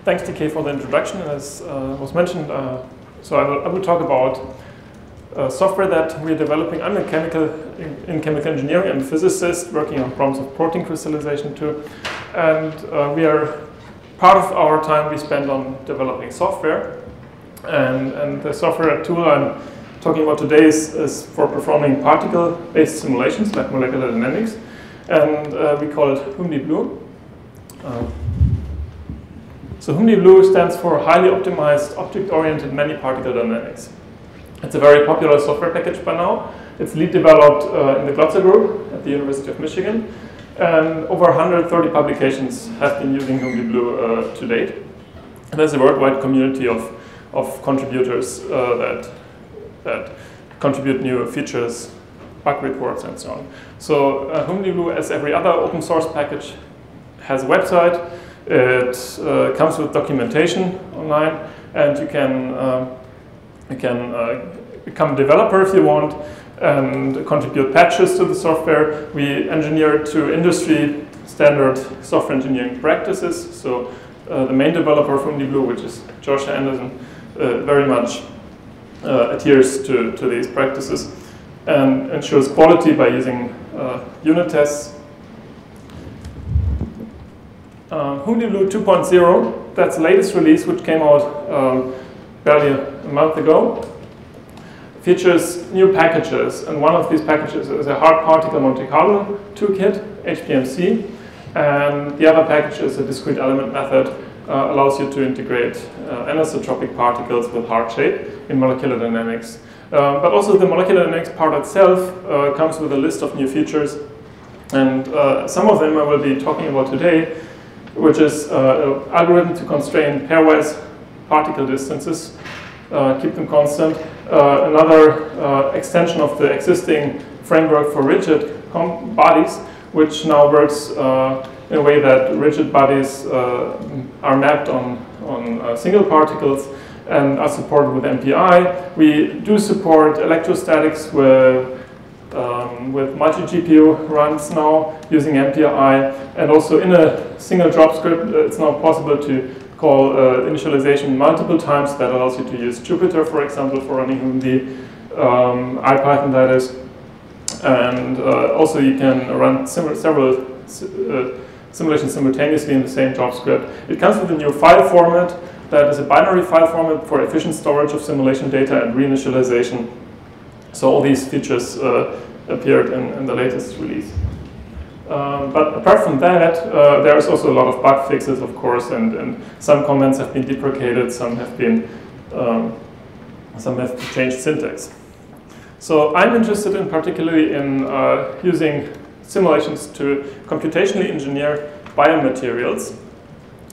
Thanks, TK, for the introduction. As was mentioned, so I will talk about software that we're developing. I'm in chemical engineering. I'm a physicist working on problems of protein crystallization too. And we are, part of our time we spend on developing software. And the software tool I'm talking about today is for performing particle-based simulations like molecular dynamics. And we call it HOOMD-blue. So HOOMD-blue stands for Highly Optimized Object-Oriented Many-Particle Dynamics. It's a very popular software package by now. It's lead developed in the Glaser group at the University of Michigan. And over 130 publications have been using HOOMD-blue to date. And there's a worldwide community of contributors that contribute new features, bug reports, and so on. So HOOMD-blue, as every other open source package, has a website. It comes with documentation online, and you can become a developer if you want and contribute patches to the software. We engineer to industry standard software engineering practices. So the main developer of HOOMD-blue, which is Joshua Anderson, very much adheres to these practices and ensures quality by using unit tests. HOOMD-blue 2.0, that's the latest release, which came out barely a month ago, features new packages, and one of these packages is a hard particle Monte Carlo toolkit, HPMC, and the other package is a discrete element method, allows you to integrate anisotropic particles with hard shape in molecular dynamics. But also the molecular dynamics part itself comes with a list of new features, and some of them I will be talking about today, which is an algorithm to constrain pairwise particle distances, keep them constant. Another extension of the existing framework for rigid bodies, which now works in a way that rigid bodies are mapped on single particles and are supported with MPI. We do support electrostatics with multi-GPU runs now using MPI, and also in a single job script it's now possible to call initialization multiple times. That allows you to use Jupyter, for example, for running HOOMD, IPython that is, and also you can run several simulations simultaneously in the same job script. It comes with a new file format that is a binary file format for efficient storage of simulation data and reinitialization. So all these features appeared in the latest release. But apart from that, there is also a lot of bug fixes, of course, and some comments have been deprecated, some have changed syntax. So I'm interested in particularly in using simulations to computationally engineer biomaterials.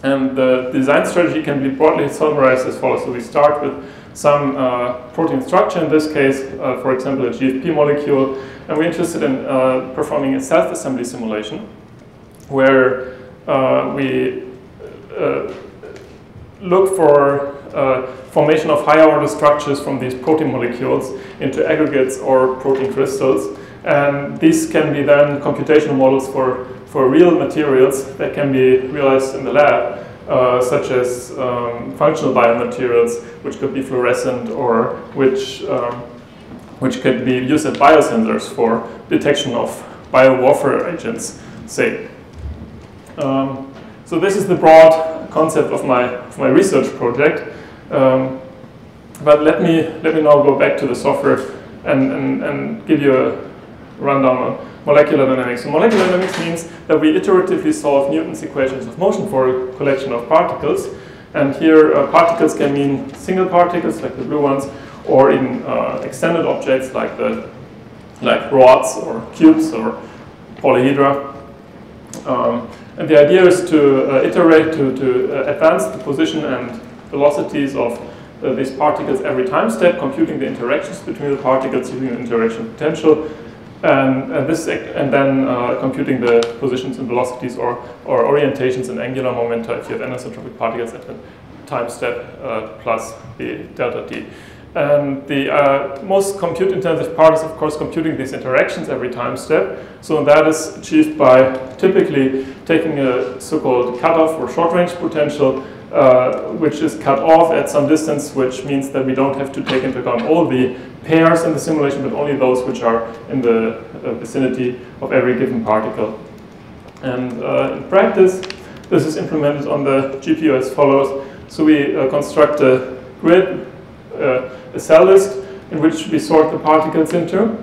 And the design strategy can be broadly summarized as follows. So we start with some protein structure, in this case, for example, a GFP molecule, and we're interested in performing a self-assembly simulation where we look for formation of higher order structures from these protein molecules into aggregates or protein crystals, and these can be then computational models for real materials that can be realized in the lab. Such as functional biomaterials, which could be fluorescent or which could be used as biosensors for detection of biowarfare agents, say. So this is the broad concept of my research project. But let me now go back to the software and give you a rundown on molecular dynamics. So molecular dynamics means that we iteratively solve Newton's equations of motion for a collection of particles. And here particles can mean single particles like the blue ones, or even extended objects like rods or cubes or polyhedra. And the idea is to iterate, to advance the position and velocities of these particles every time step, computing the interactions between the particles using the interaction potential, and then computing the positions and velocities or orientations and angular momenta if you have anisotropic particles at the time step plus the delta t. And the most compute-intensive part is, of course, computing these interactions every time step. So that is achieved by typically taking a so-called cutoff or short-range potential which is cut off at some distance, which means that we don't have to take into account all the pairs in the simulation, but only those which are in the vicinity of every given particle. And in practice, this is implemented on the GPU as follows. So we construct a grid, a cell list, in which we sort the particles into.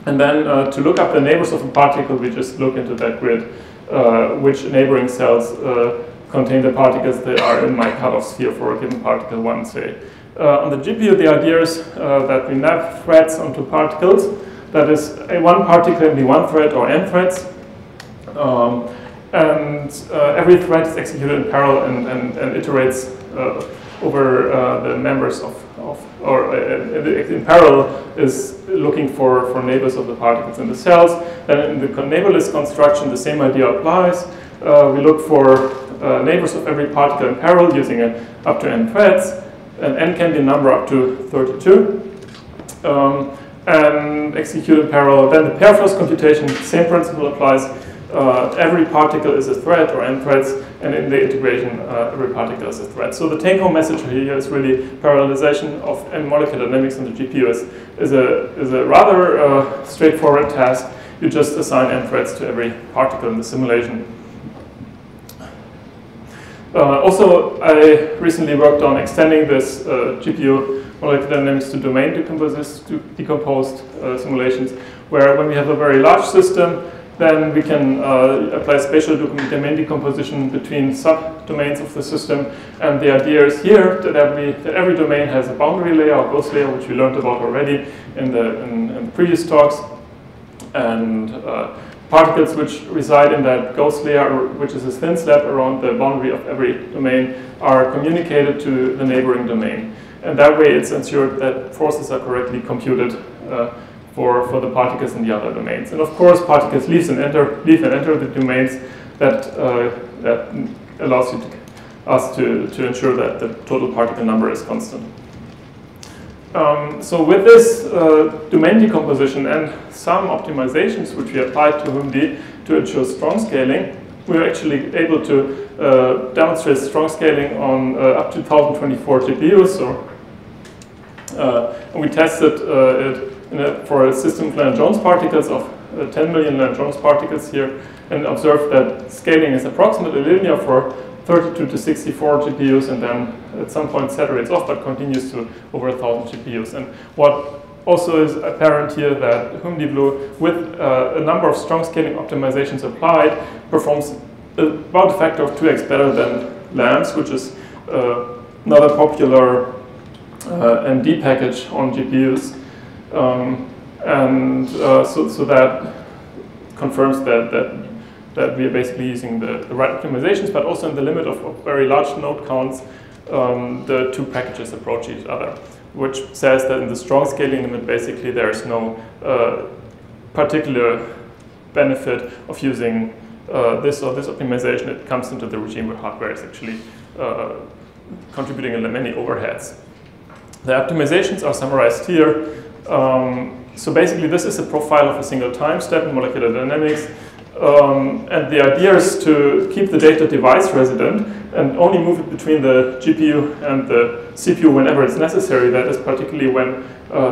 And then to look up the neighbors of a particle, we just look into that grid, which neighboring cells contain the particles that are in my cutoff sphere for a given particle 1, say. On the GPU, the idea is that we map threads onto particles. That is, one particle can be one thread or n threads. Every thread is executed in parallel and iterates over the members in parallel is looking for neighbors of the particles in the cells. Then in the neighborless construction, the same idea applies. We look for neighbors of every particle in parallel using up to n threads, and n can be a number up to 32, and execute in parallel. Then the pair first computation, same principle applies. Every particle is a thread or n threads, and in the integration, every particle is a thread. So the take-home message here is really parallelization of molecular dynamics on the GPU is a rather straightforward task. You just assign n threads to every particle in the simulation. Also, I recently worked on extending this GPU molecular dynamics to domain decomposed simulations, where when we have a very large system, then we can apply spatial domain decomposition between subdomains of the system. And the idea is here that every domain has a boundary layer or ghost layer, which we learned about already in the previous talks. And particles which reside in that ghost layer, which is a thin slab around the boundary of every domain, are communicated to the neighboring domain. And that way it's ensured that forces are correctly computed for the particles in the other domains. And of course, particles leave and enter the domains. That allows us to ensure that the total particle number is constant. So with this domain decomposition and some optimizations which we applied to HOOMD to ensure strong scaling, we were actually able to demonstrate strong scaling on up to 1024 GPUs. And we tested it for a system of Lennard-Jones particles of 10 million Lennard-Jones particles here, and observed that scaling is approximately linear for 32 to 64 GPUs, and then at some point saturates off but continues to over 1,000 GPUs. And what also is apparent here that HOOMD-blue, with a number of strong scaling optimizations applied, performs about a factor of 2x better than LAMS, which is another popular MD package on GPUs. So that confirms that we are basically using the right optimizations, but also in the limit of very large node counts, the two packages approach each other, which says that in the strong scaling limit, basically there is no particular benefit of using this or this optimization. It comes into the regime where hardware is actually contributing in many overheads. The optimizations are summarized here. So basically, this is a profile of a single time step in molecular dynamics. And the idea is to keep the data device resident and only move it between the GPU and the CPU whenever it's necessary. That is particularly when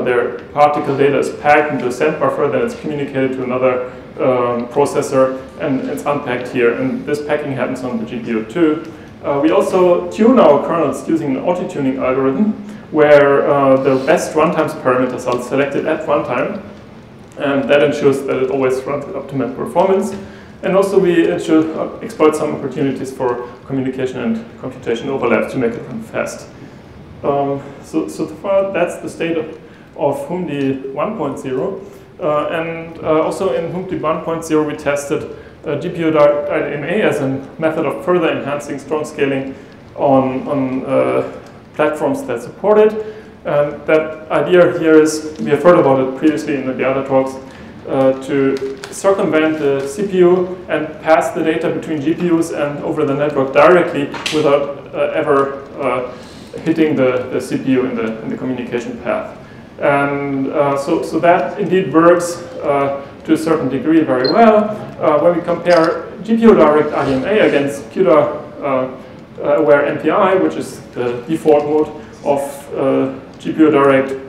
their particle data is packed into a send buffer, then it's communicated to another processor, and it's unpacked here. And this packing happens on the GPU too. We also tune our kernels using an auto-tuning algorithm, where the best runtimes parameters are selected at runtime, and that ensures that it always runs with optimal performance. And also we exploit some opportunities for communication and computation overlaps to make it run fast. So far, that's the state of HOOMD 1.0. And also in HOOMD 1.0, we tested GPU-Direct RDMA as a method of further enhancing strong scaling on platforms that support it. And that idea here is, we have heard about it previously in the other talks, to circumvent the CPU and pass the data between GPUs and over the network directly without ever hitting the CPU in the communication path. And so that indeed works to a certain degree very well. When we compare GPU-Direct RDMA against CUDA aware MPI, which is the default mode of GPUDirect,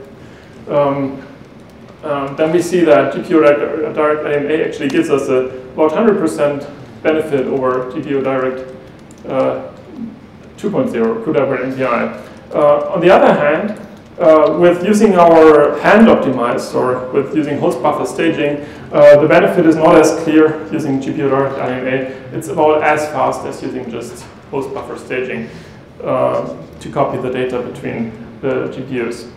then we see that GPUDirect RDMA actually gives us about 100% benefit over GPUDirect 2.0, CUDA over MPI. On the other hand, with using our hand optimized or with using host buffer staging, the benefit is not as clear using GPUDirect RDMA. It's about as fast as using just host buffer staging to copy the data between the GPUs.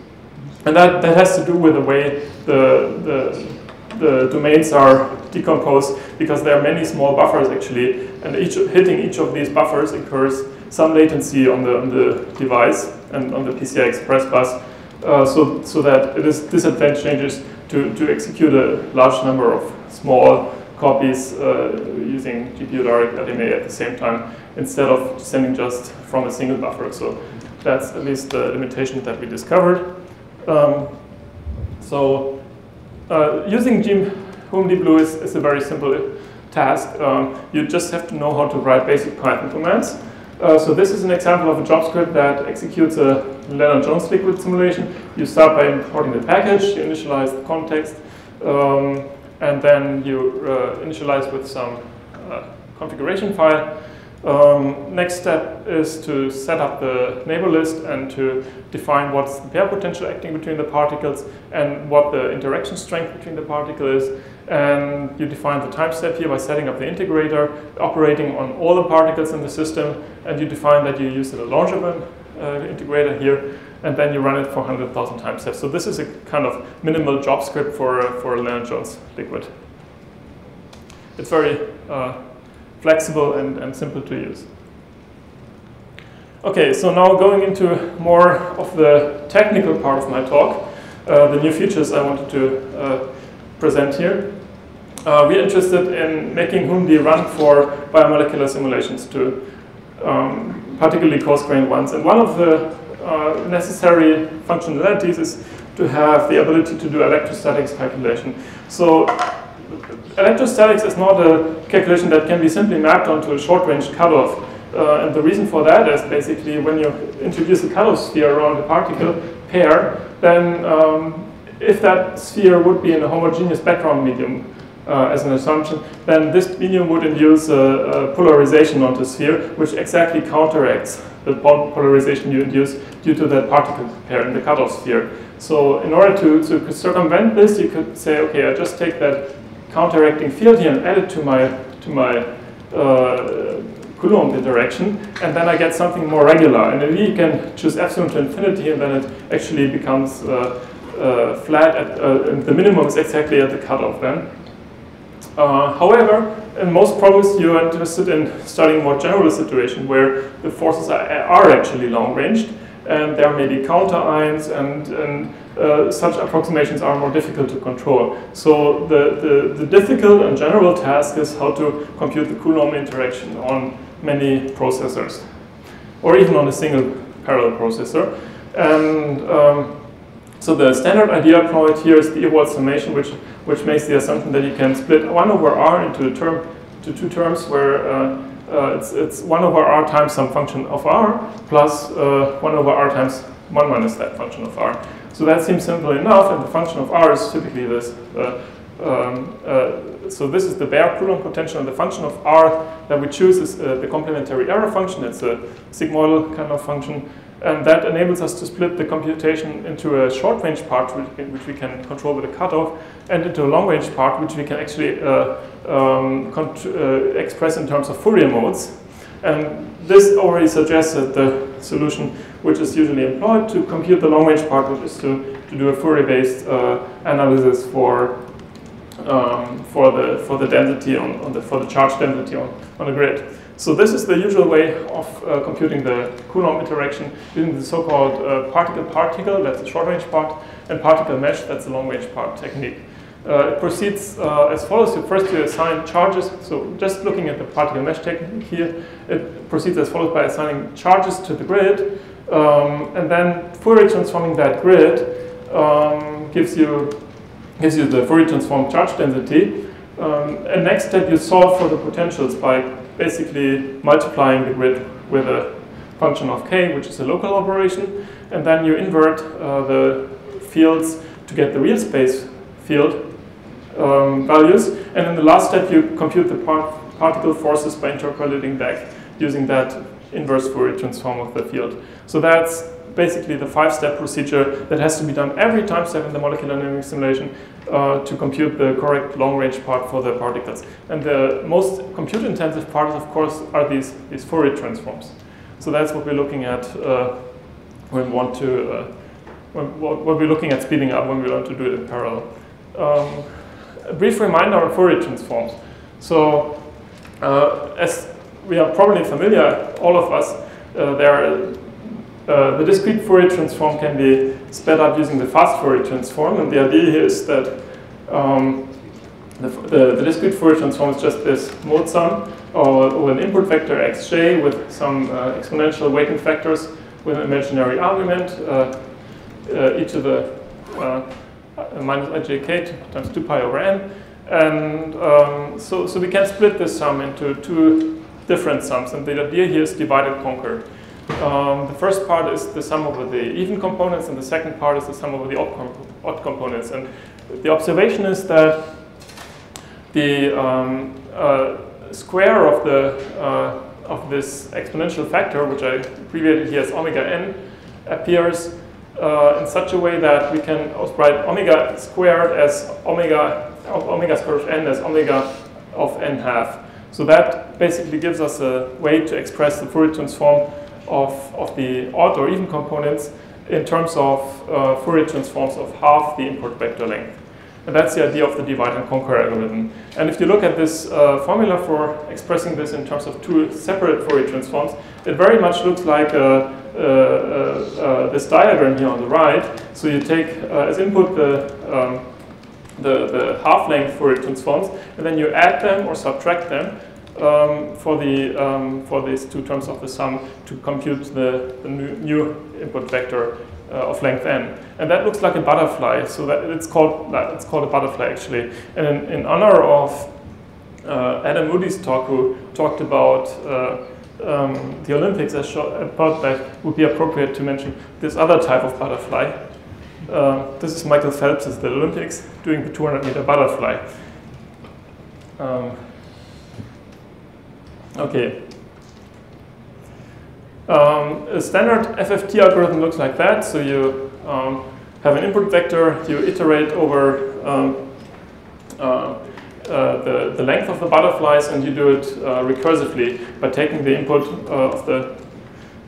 And that has to do with the way the domains are decomposed, because there are many small buffers actually, and hitting each of these buffers incurs some latency on the device and on the PCI Express bus, so that it is disadvantageous to execute a large number of small copies using GPUDirect RDMA at the same time, instead of sending just from a single buffer. So that's at least the limitation that we discovered. Using HOOMD-blue is a very simple task. You just have to know how to write basic Python commands. So this is an example of a job script that executes a Lennard-Jones liquid simulation. You start by importing the package, you initialize the context, and then you initialize with some configuration file. Next step is to set up the neighbor list and to define what's the pair potential acting between the particles and what the interaction strength between the particles is. And you define the time step here by setting up the integrator, operating on all the particles in the system, and you define that you use the launchable integrator here, and then you run it for 100,000 time steps. So this is a kind of minimal job script for a Lennard-Jones liquid. It's very flexible and simple to use. Okay, so now going into more of the technical part of my talk, the new features I wanted to present here. We're interested in making HOOMD run for biomolecular simulations to particularly coarse-grained ones. And one of the necessary functionalities is to have the ability to do electrostatics calculation. So electrostatics is not a calculation that can be simply mapped onto a short-range cutoff. And the reason for that is basically when you introduce a cutoff sphere around a particle pair, then if that sphere would be in a homogeneous background medium, as an assumption, then this medium would induce a polarization on the sphere, which exactly counteracts the polarization you induce due to that particle pair in the cutoff sphere. So in order to circumvent this, you could say, okay, I just take that counteracting field here and add it to my Coulomb interaction, and then I get something more regular. And then you can choose epsilon to infinity, and then it actually becomes flat at the minimum is exactly at the cutoff then. However, in most problems you are interested in studying a more general situation where the forces are actually long-ranged, and there may be counter-ions, and such approximations are more difficult to control. So the difficult and general task is how to compute the Coulomb interaction on many processors, or even on a single parallel processor. And so the standard idea employed here is the evolved summation, which makes the assumption that you can split 1 over r into two terms where it's 1 over r times some function of r plus 1 over r times 1 minus that function of r. So that seems simple enough, and the function of r is typically this. So this is the bare Coulomb potential, and the function of r that we choose is the complementary error function. It's a sigmoidal kind of function. And that enables us to split the computation into a short-range part, which we can control with a cutoff, and into a long-range part, which we can actually express in terms of Fourier modes. And this already suggests that the solution which is usually employed to compute the long-range part, which is to do a Fourier-based analysis for the density for the charge density on a grid. So this is the usual way of computing the Coulomb interaction using the so-called particle-particle, that's the short-range part, and particle-mesh, that's the long-range part technique. It proceeds as follows. First you assign charges. So just looking at the particle-mesh technique here, it proceeds as follows by assigning charges to the grid, and then Fourier transforming that grid gives you the Fourier transform charge density. And next step, you solve for the potentials by basically multiplying the grid with a function of k, which is a local operation, and then you invert the fields to get the real space field values, and in the last step you compute the particle forces by interpolating back using that inverse Fourier transform of the field. So that's basically the 5-step procedure that has to be done every time step in the molecular dynamics simulation to compute the correct long-range part for the particles. And the most compute-intensive parts, of course, are these Fourier transforms. So that's what we're looking at when we want to, what we're looking at speeding up when we want to do it in parallel. A brief reminder on Fourier transforms. So as we are probably familiar, all of us, the discrete Fourier transform can be sped up using the fast Fourier transform, and the idea here is that the discrete Fourier transform is just this mode sum or an input vector xj with some exponential weighting factors with an imaginary argument, e to the minus ijk times 2 pi over n. And so we can split this sum into two different sums, and the idea here is divide and conquer. The first part is the sum over the even components, and the second part is the sum over the odd components. And the observation is that the square of this exponential factor, which I abbreviated here as omega n, appears in such a way that we can write omega squared as omega squared of n as omega of n half. So that basically gives us a way to express the Fourier transform of the odd or even components in terms of Fourier transforms of half the input vector length. And that's the idea of the divide and conquer algorithm. And if you look at this formula for expressing this in terms of two separate Fourier transforms, it very much looks like this diagram here on the right. So you take as input the half-length Fourier transforms, and then you add them or subtract them for these two terms of the sum to compute the new input vector of length n, and that looks like a butterfly. So that it's called a butterfly actually. And in honor of Adam Moody's talk, who talked about the Olympics, I thought that would be appropriate to mention this other type of butterfly. This is Michael Phelps at the Olympics doing the 200-meter butterfly. Okay. A standard FFT algorithm looks like that. So you have an input vector, you iterate over the length of the butterflies, and you do it recursively by taking the input of the,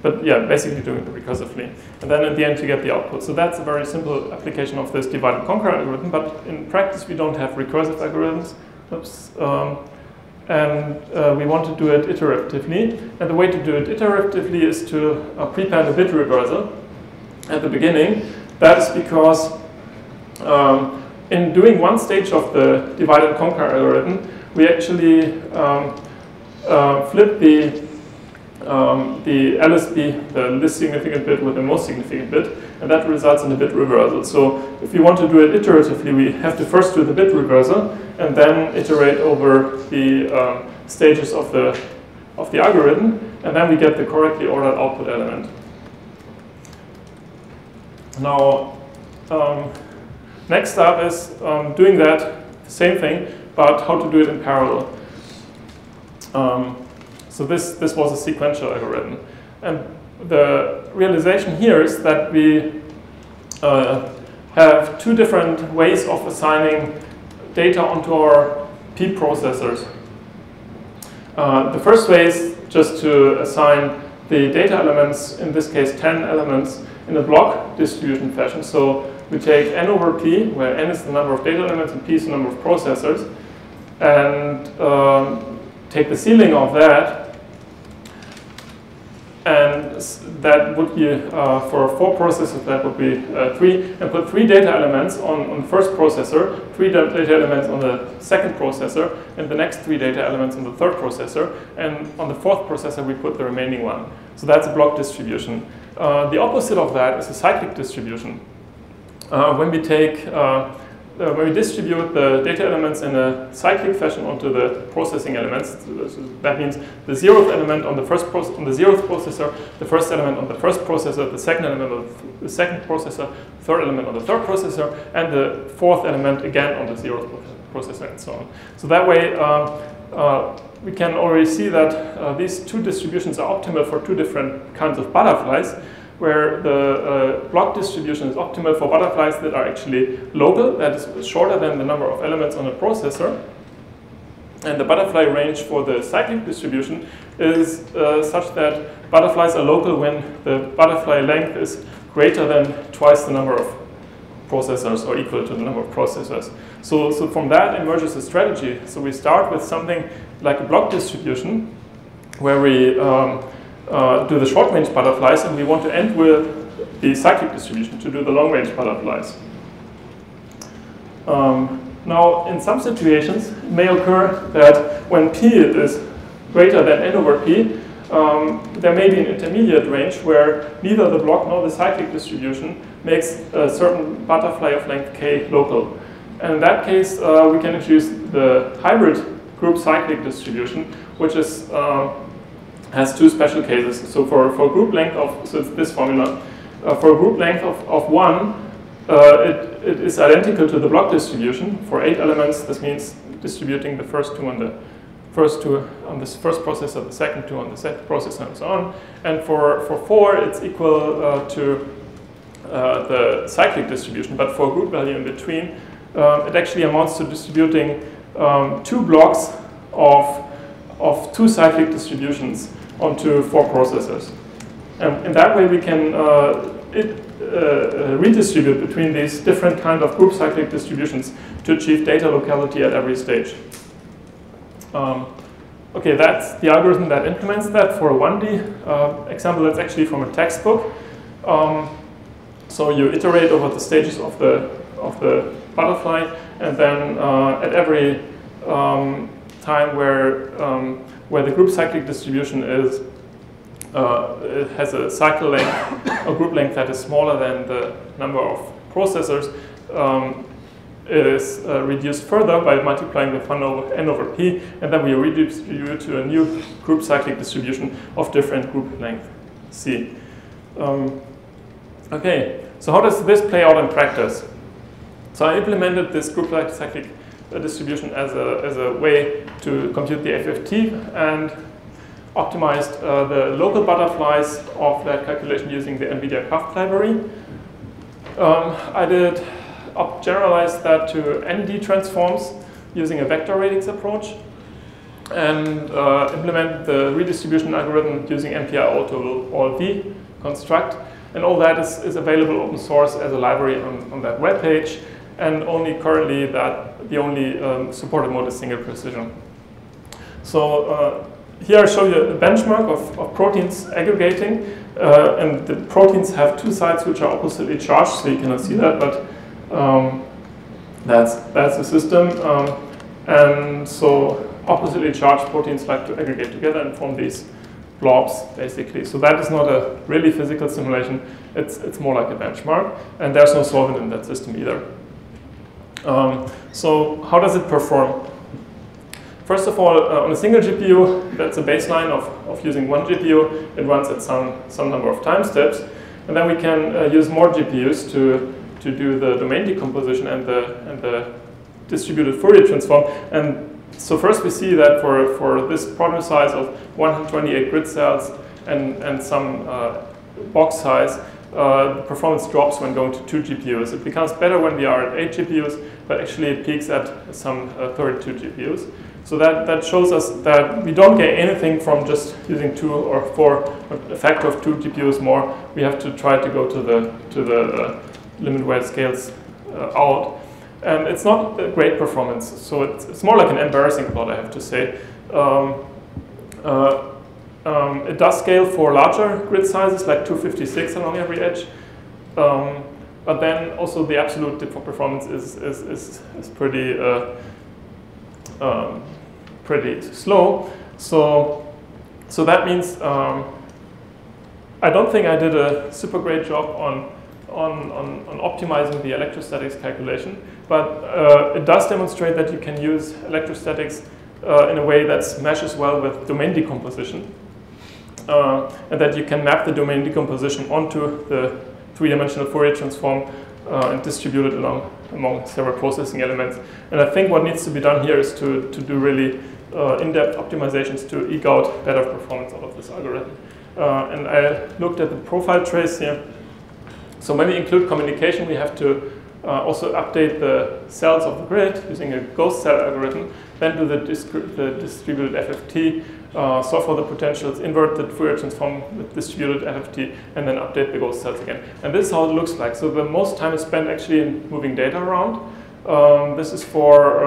basically doing it recursively. And then at the end you get the output. So that's a very simple application of this divide and conquer algorithm, but in practice we don't have recursive algorithms. Oops. And we want to do it iteratively. And the way to do it iteratively is to prepend a bit reversal at the beginning. That is because in doing one stage of the divide and conquer algorithm, we actually flip the LSB, the least significant bit, with the most significant bit, and that results in a bit reversal. So if we want to do it iteratively, we have to first do the bit reversal and then iterate over the stages of the algorithm, and then we get the correctly ordered output element. Now, next up is doing that same thing, but how to do it in parallel. So this was a sequential algorithm, and the realization here is that we have two different ways of assigning data onto our P processors. The first way is just to assign the data elements, in this case 10 elements, in a block distribution fashion. So we take n over p, where n is the number of data elements and p is the number of processors, and take the ceiling of that, and that would be, for 4 processors, that would be 3, and put 3 data elements on the first processor, 3 data elements on the second processor, and the next 3 data elements on the third processor, and on the fourth processor we put the remaining one. So that's a block distribution. The opposite of that is a cyclic distribution. When we take when we distribute the data elements in a cyclic fashion onto the processing elements, that means the 0th element on the on the 0th processor, the first element on the first processor, the second element on the second processor, third element on the third processor, and the 4th element again on the 0th processor, and so on. So that way, we can already see that these two distributions are optimal for two different kinds of butterflies, where the block distribution is optimal for butterflies that are actually local, that is shorter than the number of elements on a processor. And the butterfly range for the cyclic distribution is such that butterflies are local when the butterfly length is greater than twice the number of processors or equal to the number of processors. So from that emerges a strategy. So we start with something like a block distribution where we do the short-range butterflies, and we want to end with the cyclic distribution to do the long-range butterflies. Now, in some situations, it may occur that when p is greater than n over p, there may be an intermediate range where neither the block nor the cyclic distribution makes a certain butterfly of length k local. And in that case, we can introduce the hybrid group-cyclic distribution, which is has two special cases. So for group length of, so it's this formula, for a group length of 1, it is identical to the block distribution. For 8 elements, this means distributing the first two on the first processor, the second two on the second processor, and so on. And for 4, it's equal to the cyclic distribution, but for a group value in between, it actually amounts to distributing 2 blocks of 2 cyclic distributions onto 4 processors. And in that way, we can redistribute between these different kind of group cyclic distributions to achieve data locality at every stage. Okay, that's the algorithm that implements that. For a 1D example, that's actually from a textbook. So you iterate over the stages of the butterfly, and then at every time where the group cyclic distribution is it has a cycle length, a group length that is smaller than the number of processors, it is reduced further by multiplying with 1 over n over p, and then we redistribute to a new group cyclic distribution of different group length c. Okay, so how does this play out in practice? So I implemented this group cyclic distribution as a way to compute the FFT and optimized the local butterflies of that calculation using the NVIDIA Craft library. I did generalize that to ND transforms using a vector radix approach, and implement the redistribution algorithm using MPI auto all V construct. And all that is available open source as a library on that web page. And only currently the only supported mode is single precision. So here I show you a benchmark of proteins aggregating, and the proteins have 2 sides which are oppositely charged, so you cannot see that, but that's the system. And so oppositely charged proteins like to aggregate together and form these blobs, basically. So that is not a really physical simulation, it's more like a benchmark, and there's no solvent in that system either. So how does it perform? First of all, on a single GPU, that's a baseline of using 1 GPU. It runs at some number of time steps. And then we can use more GPUs to do the domain decomposition and the distributed Fourier transform. And so first we see that for this problem size of 128 grid cells and some box size, the performance drops when going to 2 GPUs. It becomes better when we are at 8 GPUs, but actually it peaks at some 32 GPUs. So that shows us that we don't get anything from just using 2 or 4, a factor of 2 GPUs more. We have to try to go to the limit where it scales out. And it's not a great performance, so it's more like an embarrassing plot, I have to say. It does scale for larger grid sizes, like 256 along every edge. But then also the absolute dip for performance is pretty pretty slow. So that means I don't think I did a super great job on optimizing the electrostatics calculation, but it does demonstrate that you can use electrostatics in a way that meshes well with domain decomposition, and that you can map the domain decomposition onto the three-dimensional Fourier transform and distribute it among several processing elements. And I think what needs to be done here is to do really in-depth optimizations to eke out better performance out of this algorithm. And I looked at the profile trace here. So when we include communication, we have to also update the cells of the grid using a ghost cell algorithm, then do the distributed FFT, solve for the potentials, invert the Fourier transform with distributed FFT, and then update the ghost cells again. And this is how it looks like. So the most time is spent actually in moving data around. This is for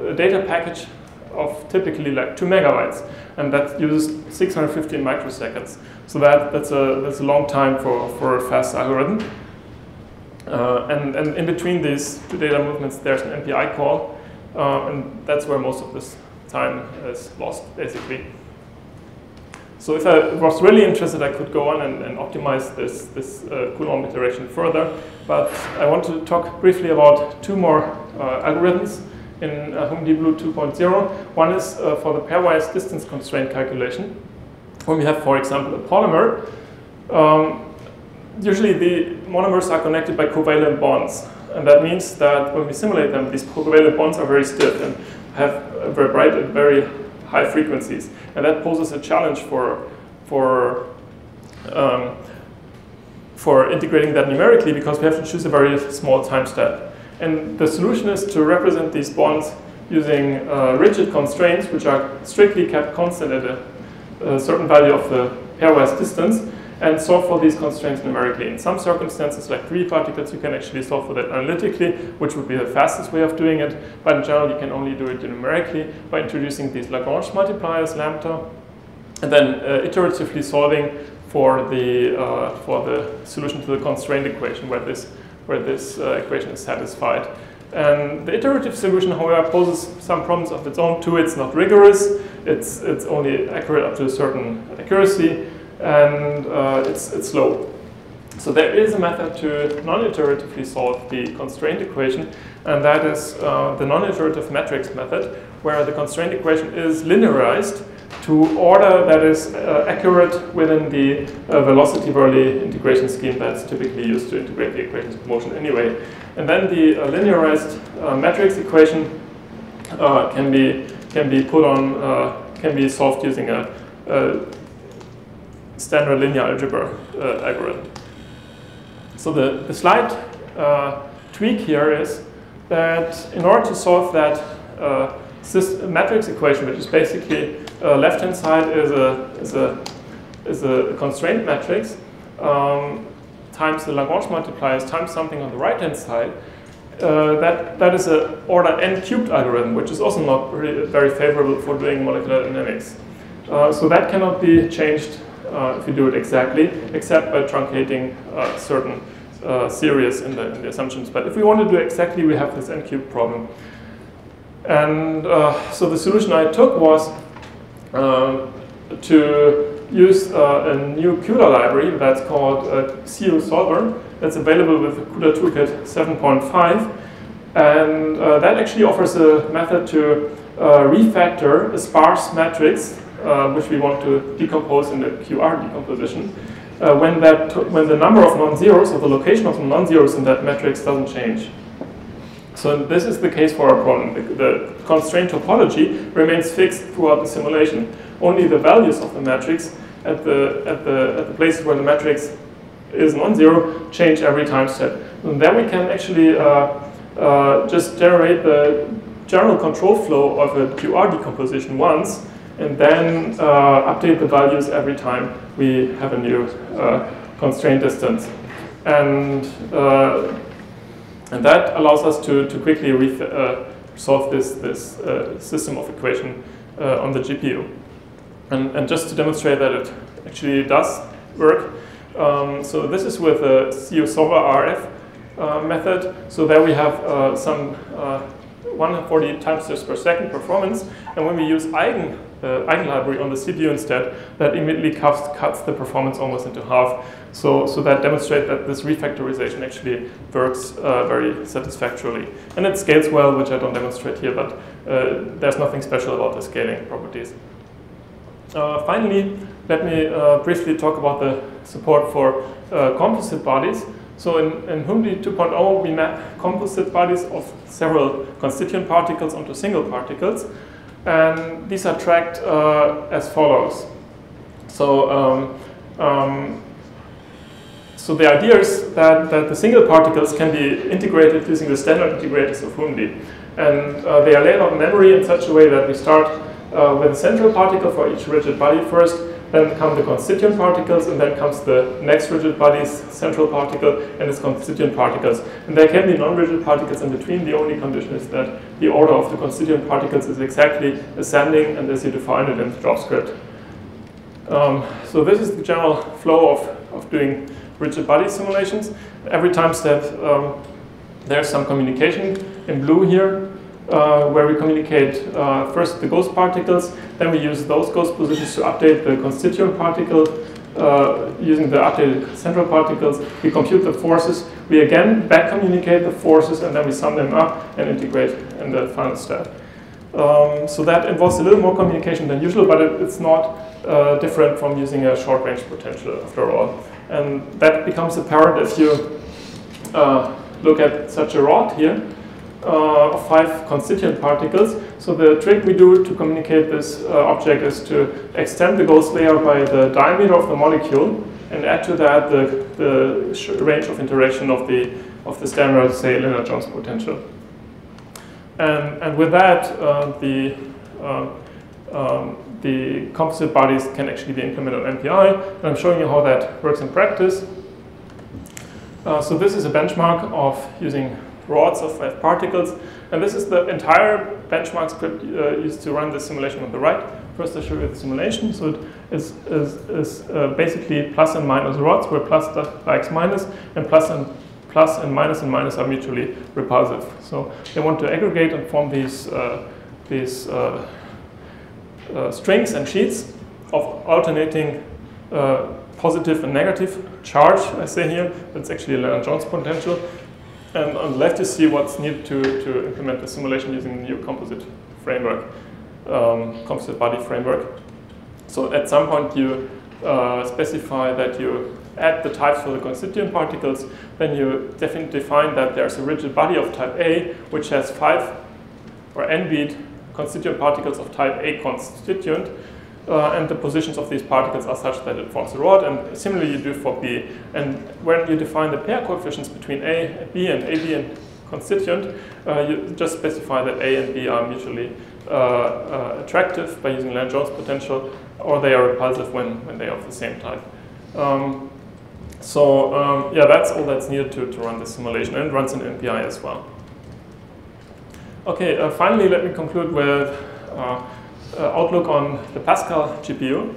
a data package of typically like 2 megabytes, and that uses 615 microseconds. So that's a long time for a fast algorithm. And in between these two data movements, there's an MPI call, and that's where most of this time is lost, basically. So if I was really interested, I could go on and optimize this Coulomb iteration further. But I want to talk briefly about two more algorithms in HOOMD-blue 2.0. One is for the pairwise distance constraint calculation. When we have, for example, a polymer, usually the monomers are connected by covalent bonds. And that means that when we simulate them, these covalent bonds are very stiff and have very bright and very high frequencies. And that poses a challenge for integrating that numerically, because we have to choose a very small time step. And the solution is to represent these bonds using rigid constraints, which are strictly kept constant at a certain value of the pairwise distance, and solve for these constraints numerically. In some circumstances, like 3D particles, you can actually solve for that analytically, which would be the fastest way of doing it. But in general, you can only do it numerically by introducing these Lagrange multipliers, lambda, and then iteratively solving for the solution to the constraint equation, where this equation is satisfied. And the iterative solution, however, poses some problems of its own too. It's not rigorous. It's only accurate up to a certain accuracy, and it's slow. So there is a method to non-iteratively solve the constraint equation, and that is the non-iterative matrix method, where the constraint equation is linearized to order that is accurate within the velocity-Verli integration scheme that's typically used to integrate the equations of motion anyway. And then the linearized matrix equation can be solved using a standard linear algebra algorithm. So the slight tweak here is that in order to solve that matrix equation, which is basically left-hand side is a constraint matrix times the Lagrange multipliers times something on the right-hand side. That is an order n cubed algorithm, which is also not really very favorable for doing molecular dynamics. So that cannot be changed if you do it exactly, except by truncating certain series in the assumptions. But if we want to do it exactly, we have this n cubed problem. And so the solution I took was to use a new CUDA library that's called CU Solver. That's available with the CUDA toolkit 7.5. And that actually offers a method to refactor a sparse matrix, which we want to decompose in the QR decomposition, when the number of non-zeros, or the location of the non-zeros in that matrix doesn't change. So this is the case for our problem. The constraint topology remains fixed throughout the simulation. Only the values of the matrix at the places where the matrix is non-zero change every time step. And then we can actually just generate the general control flow of a QR decomposition once, and then update the values every time we have a new constraint distance. And that allows us to quickly solve this system of equation on the GPU. And just to demonstrate that it actually does work, so this is with the CU Solver RF method. So there we have some 140 timesteps per second performance. And when we use eigen eigenlibrary on the CPU instead, that immediately cuts the performance almost into half. So that demonstrates that this refactorization actually works very satisfactorily. And it scales well, which I don't demonstrate here, but there's nothing special about the scaling properties. Finally, let me briefly talk about the support for composite bodies. So in HOOMD 2.0, we map composite bodies of several constituent particles onto single particles. And these are tracked as follows. So, so the idea is that the single particles can be integrated using the standard integrators of HOOMD. And they are laid out in memory in such a way that we start with a central particle for each rigid body first, then come the constituent particles, and then comes the next rigid body's central particle and its constituent particles. And there can be non-rigid particles in between. The only condition is that the order of the constituent particles is exactly ascending, and as you define it in JavaScript. So this is the general flow of doing rigid body simulations. Every time step, there's some communication in blue here, where we communicate first the ghost particles, then we use those ghost positions to update the constituent particle using the updated central particles. We compute the forces, we again back communicate the forces, and then we sum them up and integrate in the final step. So that involves a little more communication than usual, but it's not different from using a short range potential after all. And that becomes apparent if you look at such a rod here. Of 5 constituent particles. So the trick we do to communicate this object is to extend the ghost layer by the diameter of the molecule and add to that the range of interaction of the standard, say, Lennard-Jones potential. And with that, the composite bodies can actually be implemented on MPI, and I'm showing you how that works in practice. So this is a benchmark of using rods of 5 particles, and this is the entire benchmark script used to run the simulation on the right. First I show you the simulation, so it is basically plus and minus rods, where plus likes minus, and plus and minus are mutually repulsive. So they want to aggregate and form these strings and sheets of alternating positive and negative charge, I say here. That's actually a Lennard-Jones potential. And on the left, you see what's needed to implement the simulation using the new composite framework, composite body framework. So at some point, you specify that you add the types for the constituent particles. Then you definitely define that there's a rigid body of type A, which has 5 or n-beat constituent particles of type A constituent. And the positions of these particles are such that it forms a rod, and similarly you do for B. And when you define the pair coefficients between A and B and AB and constituent, you just specify that A and B are mutually attractive by using Lennard-Jones potential, or they are repulsive when they are of the same type. Yeah, that's all that's needed to run the simulation, and it runs in MPI as well. Okay, finally let me conclude with outlook on the Pascal GPU.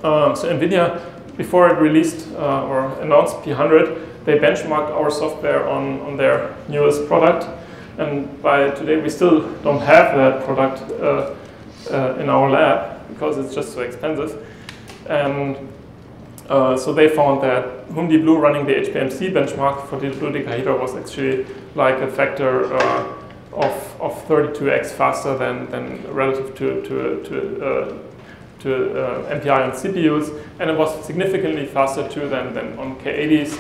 So NVIDIA, before it released or announced P100, they benchmarked our software on their newest product. And by today, we still don't have that product in our lab because it's just so expensive. And so they found that HOOMD-blue running the HPMC benchmark for the blue decahedral was actually like a factor of 32x faster than relative to MPI on CPUs, and it was significantly faster too than on K80s,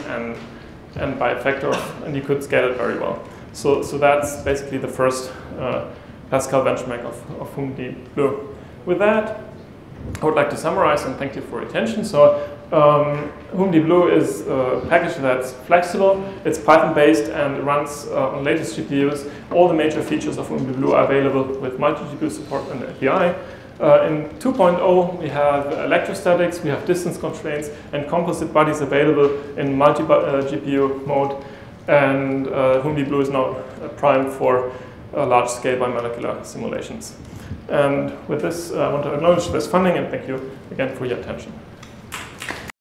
and by a factor of, and you could scale it very well. So that's basically the first Pascal benchmark of HOOMD-blue. With that, I would like to summarize and thank you for your attention. So HOOMD-blue is a package that's flexible, it's Python-based, and runs on latest GPUs. All the major features of HOOMD-blue are available with multi-GPU support and API. In 2.0, we have electrostatics, we have distance constraints, and composite bodies available in multi-GPU mode. And HOOMD-blue is now primed for large-scale biomolecular simulations. And with this, I want to acknowledge this funding, and thank you again for your attention.